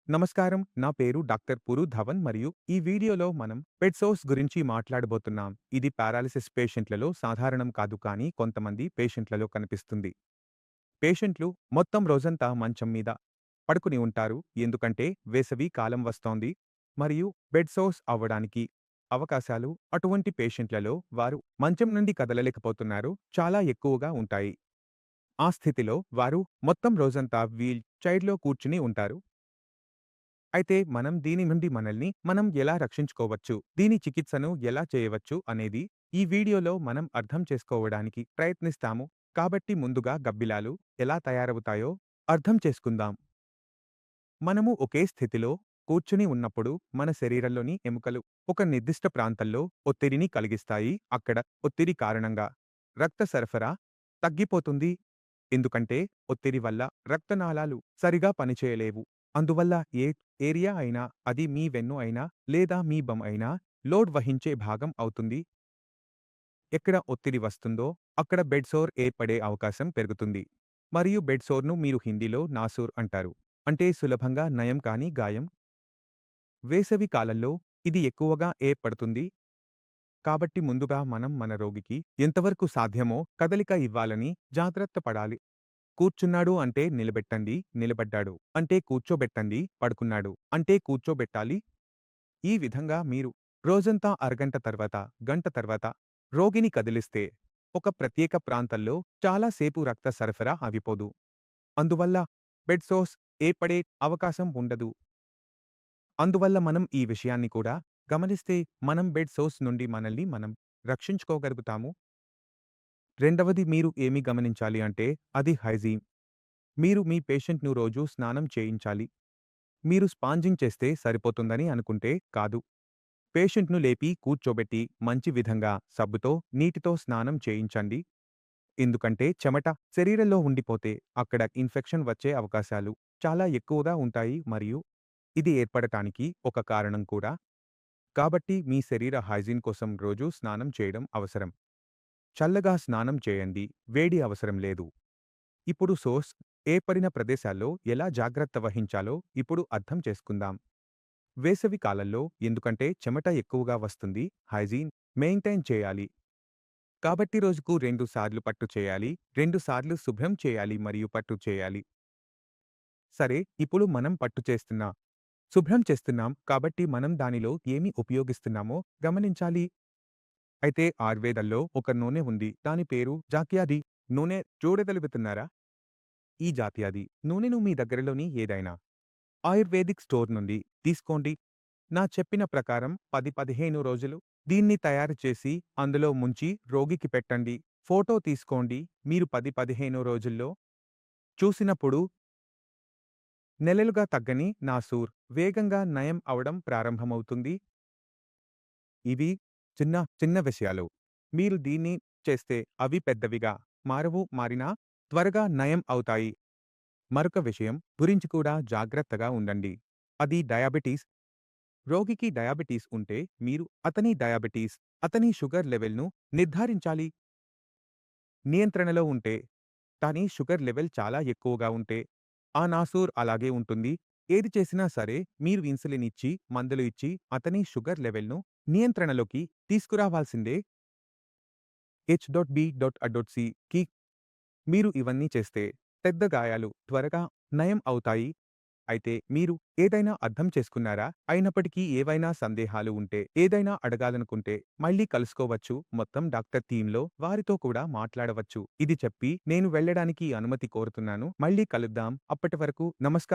నమస్కారం. నా పేరు డాక్టర్ పురు ధవన్ మరియు ఈ వీడియోలో మనం పెట్ సోర్స్ గురించి మాట్లాడబోతున్నాం. ఇది పారాలిసిస్ పేషెంట్లలో సాధారణం కాదు కానీ కొంతమంది పేషెంట్లలో కనిపిస్తుంది. పేషెంట్లు మొత్తం రోజంతా మంచం మీద పడుకుని ఉంటారు ఎందుకంటే వేసవి కాలం వస్తోంది మరియు బెడ్ సోర్స్ అవ్వడానికి అవకాశాలు అటువంటి పేషెంట్లలో వారు మంచం నుండి కదలలేకపోతున్నారు చాలా ఎక్కువగా ఉంటాయి. ఆ స్థితిలో వారు మొత్తం రోజంతా వీల్ చైర్లో కూర్చుని ఉంటారు. అయితే మనం దీని నుండి మనల్ని మనం ఎలా రక్షించుకోవచ్చు, దీని చికిత్సను ఎలా చేయవచ్చు అనేది ఈ వీడియోలో మనం అర్థం చేసుకోవడానికి ప్రయత్నిస్తాము. కాబట్టి ముందుగా గబ్బిలాలు ఎలా తయారవుతాయో అర్థం చేసుకుందాం. మనము ఒకే స్థితిలో కూర్చుని ఉన్నప్పుడు మన శరీరంలోని ఎముకలు ఒక నిర్దిష్ట ప్రాంతంలో ఒత్తిడిని కలిగిస్తాయి. అక్కడ ఒత్తిడి కారణంగా రక్త సరఫరా తగ్గిపోతుంది. ఎందుకంటే ఒత్తిడి వల్ల రక్తనాళాలు సరిగా పనిచేయలేవు. అందువల్ల ఏ ఏరియా అయినా, అది మీ వెన్ను అయినా లేదా మీ బమ్ అయినా, లోడ్ వహించే భాగం అవుతుంది. ఎక్కడ ఒత్తిడి వస్తుందో అక్కడ బెడ్ సోర్ ఏర్పడే అవకాశం పెరుగుతుంది. మరియు బెడ్ సోర్ను మీరు హిందీలో నాసూర్ అంటారు. అంటే సులభంగా నయం కాని గాయం. వేసవి కాలంలో ఇది ఎక్కువగా ఏర్పడుతుంది. కాబట్టి ముందుగా మనం మన రోగికి ఎంతవరకు సాధ్యమో కదలిక ఇవ్వాలని జాగ్రత్త పడాలి. కూర్చున్నాడు అంటే నిలబెట్టండి, నిలబడ్డాడు అంటే కూర్చోబెట్టండి, పడుకున్నాడు అంటే కూర్చోబెట్టాలి. ఈ విధంగా మీరు రోజంతా అరగంట తర్వాత, గంట తర్వాత రోగిని కదిలిస్తే ఒక ప్రత్యేక ప్రాంతంలో చాలా సేపు రక్త సరఫరా ఆగిపోదు. అందువల్ల బెడ్ సోర్స్ ఏర్పడే అవకాశం ఉండదు. అందువల్ల మనం ఈ విషయాన్ని కూడా గమనిస్తే మనం బెడ్ సోర్స్ నుండి మనల్ని మనం రక్షించుకోగలుగుతాము. రెండవది మీరు ఏమి గమనించాలి అంటే అది హైజీన్. మీరు మీ పేషెంట్‌ను రోజూ స్నానం చేయించాలి. మీరు స్పాంజింగ్ చేస్తే సరిపోతుందని అనుకుంటే కాదు. పేషెంట్‌ను లేపి కూర్చోబెట్టి మంచి విధంగా సబ్బుతో, నీటితో స్నానం చేయించండి. ఎందుకంటే చెమట శరీరంలో ఉండిపోతే అక్కడ ఇన్ఫెక్షన్ వచ్చే అవకాశాలు చాలా ఎక్కువగా ఉంటాయి మరియు ఇది ఏర్పడటానికి ఒక కారణం కూడా. కాబట్టి మీ శరీర హైజీన్ కోసం రోజూ స్నానం చేయడం అవసరం. చల్లగా స్నానం చేయండి, వేడి అవసరం లేదు. ఇప్పుడు సోర్స్ ఏర్పడిన ప్రదేశాల్లో ఎలా జాగ్రత్త వహించాలో ఇప్పుడు అర్థం చేసుకుందాం. వేసవి కాలంలో ఎందుకంటే చెమట ఎక్కువగా వస్తుంది, హైజీన్ మెయింటైన్ చేయాలి. కాబట్టి రోజుకు 2 సార్లు పట్టు చేయాలి, 2 సార్లు శుభ్రం చేయాలి మరియు పట్టు చేయాలి. సరే, ఇప్పుడు మనం పట్టు చేస్తున్నా, శుభ్రం చేస్తున్నాం కాబట్టి మనం దానిలో ఏమి ఉపయోగిస్తున్నామో గమనించాలి. అయితే ఆయుర్వేదంలో ఒక నూనె ఉంది. దాని పేరు జాక్యాది నూనె. చూడగలుగుతున్నారా? ఈ జాతీయాది నూనెను మీ దగ్గరలోని ఏదైనా ఆయుర్వేదిక్ స్టోర్ నుండి తీసుకోండి. నా చెప్పిన ప్రకారం 10-15 రోజులు దీన్ని తయారు చేసి అందులో ముంచి రోగికి పెట్టండి. ఫోటో తీసుకోండి. మీరు 10-15 రోజుల్లో చూసినప్పుడు నెలలుగా తగ్గని నాసూర్ వేగంగా నయం అవడం ప్రారంభమవుతుంది. ఇవి చిన్న చిన్న విషయాలు. మీరు దీన్ని చేస్తే అవి పెద్దవిగా మారవు, మారినా త్వరగా నయం అవుతాయి. మరొక విషయం గురించి కూడా జాగ్రత్తగా ఉండండి. అది డయాబెటీస్. రోగికి డయాబెటీస్ ఉంటే మీరు అతని డయాబెటీస్, అతని షుగర్ లెవెల్‌ను నిర్ధారించాలి. నియంత్రణలో ఉంటే, కానీ షుగర్ లెవెల్ చాలా ఎక్కువగా ఉంటే, ఆ నాసూర్ అలాగే ఉంటుంది. ఏది చేసినా సరే మీరు ఇన్సులిన్ ఇచ్చి, మందులు ఇచ్చి అతని షుగర్ లెవెల్‌ను నియంత్రణలోకి తీసుకురావాల్సిందే. H.B.A.C మీరు ఇవన్నీ చేస్తే పెద్ద గాయాలు త్వరగా నయం అవుతాయి. అయితే మీరు ఏదైనా అర్థం చేసుకున్నారా? అయినప్పటికీ ఏవైనా సందేహాలు ఉంటే, ఏదైనా అడగాలనుకుంటే మళ్ళీ కలుసుకోవచ్చు. మొత్తం డాక్టర్ టీమ్‌లో వారితో కూడా మాట్లాడవచ్చు. ఇది చెప్పి నేను వెళ్ళడానికి అనుమతి కోరుతున్నాను. మళ్ళీ కలుద్దాం. అప్పటి వరకు నమస్కారం.